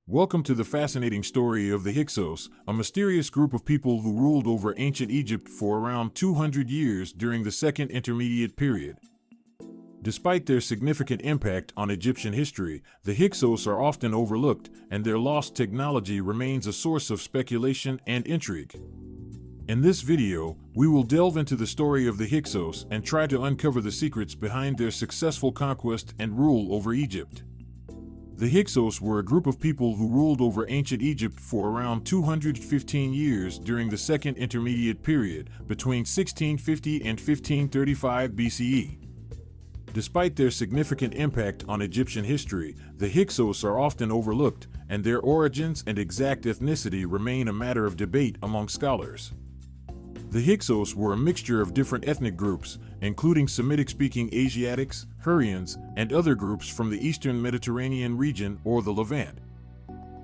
Welcome to the fascinating story of the Hyksos, a mysterious group of people who ruled over ancient Egypt for around 200 years during the Second Intermediate Period. Despite their significant impact on Egyptian history, the Hyksos are often overlooked, and their lost technology remains a source of speculation and intrigue. In this video, we will delve into the story of the Hyksos and try to uncover the secrets behind their successful conquest and rule over Egypt. The Hyksos were a group of people who ruled over ancient Egypt for around 215 years during the Second Intermediate Period, between 1650 and 1535 BCE. Despite their significant impact on Egyptian history, the Hyksos are often overlooked, and their origins and exact ethnicity remain a matter of debate among scholars. The Hyksos were a mixture of different ethnic groups, including Semitic-speaking Asiatics, Hurrians, and other groups from the eastern Mediterranean region or the Levant.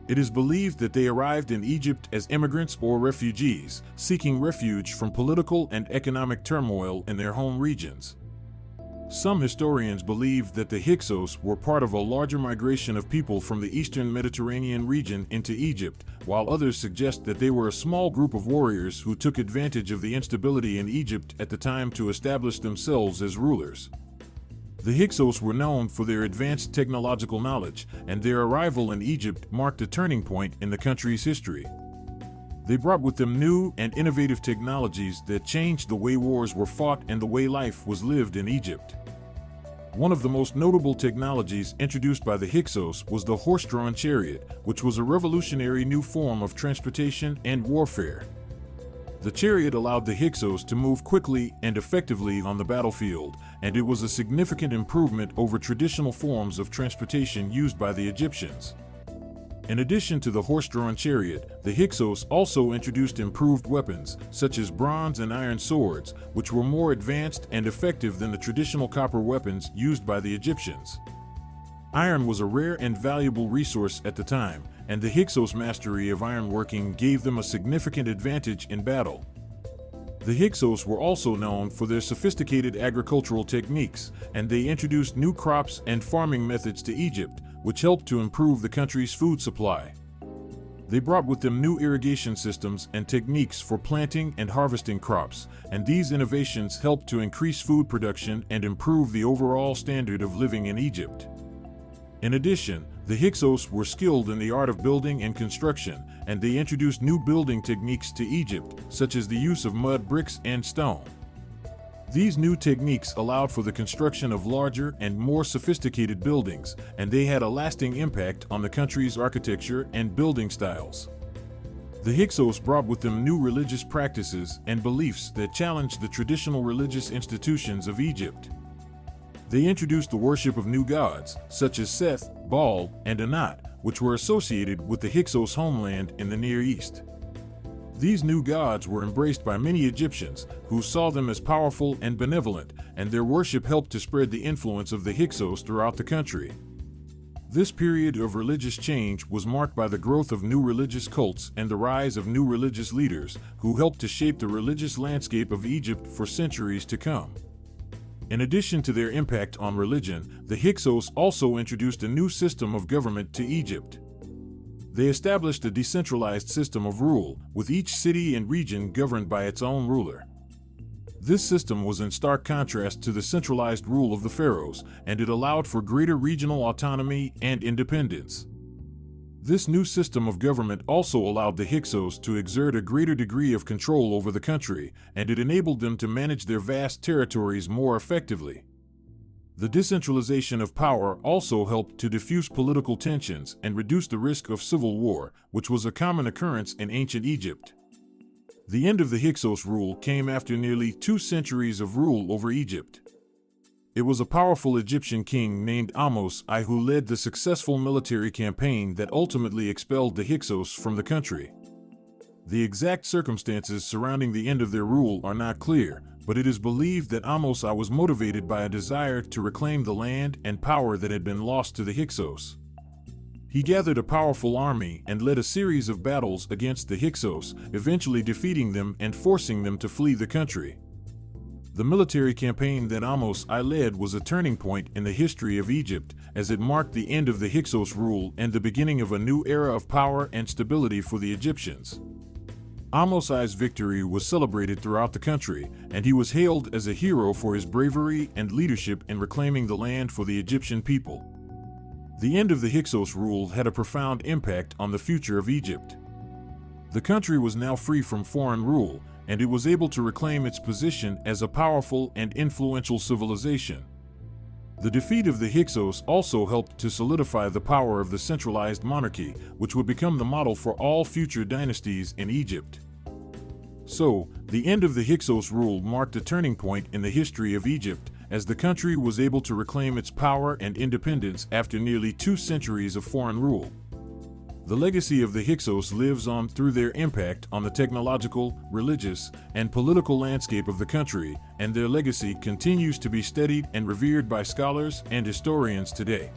It is believed that they arrived in Egypt as immigrants or refugees, seeking refuge from political and economic turmoil in their home regions. Some historians believe that the Hyksos were part of a larger migration of people from the eastern Mediterranean region into Egypt, while others suggest that they were a small group of warriors who took advantage of the instability in Egypt at the time to establish themselves as rulers. The Hyksos were known for their advanced technological knowledge, and their arrival in Egypt marked a turning point in the country's history. They brought with them new and innovative technologies that changed the way wars were fought and the way life was lived in Egypt. One of the most notable technologies introduced by the Hyksos was the horse-drawn chariot, which was a revolutionary new form of transportation and warfare. The chariot allowed the Hyksos to move quickly and effectively on the battlefield, and it was a significant improvement over traditional forms of transportation used by the Egyptians. In addition to the horse-drawn chariot, the Hyksos also introduced improved weapons, such as bronze and iron swords, which were more advanced and effective than the traditional copper weapons used by the Egyptians. Iron was a rare and valuable resource at the time, and the Hyksos' mastery of ironworking gave them a significant advantage in battle. The Hyksos were also known for their sophisticated agricultural techniques, and they introduced new crops and farming methods to Egypt, which helped to improve the country's food supply. They brought with them new irrigation systems and techniques for planting and harvesting crops, and these innovations helped to increase food production and improve the overall standard of living in Egypt. In addition, the Hyksos were skilled in the art of building and construction, and they introduced new building techniques to Egypt, such as the use of mud bricks and stone. These new techniques allowed for the construction of larger and more sophisticated buildings, and they had a lasting impact on the country's architecture and building styles. The Hyksos brought with them new religious practices and beliefs that challenged the traditional religious institutions of Egypt. They introduced the worship of new gods, such as Seth, Baal, and Anat, which were associated with the Hyksos homeland in the Near East. These new gods were embraced by many Egyptians, who saw them as powerful and benevolent, and their worship helped to spread the influence of the Hyksos throughout the country. This period of religious change was marked by the growth of new religious cults and the rise of new religious leaders, who helped to shape the religious landscape of Egypt for centuries to come. In addition to their impact on religion, the Hyksos also introduced a new system of government to Egypt. They established a decentralized system of rule, with each city and region governed by its own ruler. This system was in stark contrast to the centralized rule of the pharaohs, and it allowed for greater regional autonomy and independence. This new system of government also allowed the Hyksos to exert a greater degree of control over the country, and it enabled them to manage their vast territories more effectively. The decentralization of power also helped to diffuse political tensions and reduce the risk of civil war, which was a common occurrence in ancient Egypt. The end of the Hyksos rule came after nearly 2 centuries of rule over Egypt. It was a powerful Egyptian king named Ahmose I who led the successful military campaign that ultimately expelled the Hyksos from the country. The exact circumstances surrounding the end of their rule are not clear, but it is believed that Ahmose I was motivated by a desire to reclaim the land and power that had been lost to the Hyksos. He gathered a powerful army and led a series of battles against the Hyksos, eventually defeating them and forcing them to flee the country. The military campaign that I led was a turning point in the history of Egypt, as it marked the end of the Hyksos rule and the beginning of a new era of power and stability for the Egyptians. I's victory was celebrated throughout the country, and he was hailed as a hero for his bravery and leadership in reclaiming the land for the Egyptian people. The end of the Hyksos rule had a profound impact on the future of Egypt. The country was now free from foreign rule, and it was able to reclaim its position as a powerful and influential civilization. The defeat of the Hyksos also helped to solidify the power of the centralized monarchy, which would become the model for all future dynasties in Egypt. So, the end of the Hyksos rule marked a turning point in the history of Egypt, as the country was able to reclaim its power and independence after nearly 2 centuries of foreign rule. The legacy of the Hyksos lives on through their impact on the technological, religious, and political landscape of the country, and their legacy continues to be studied and revered by scholars and historians today.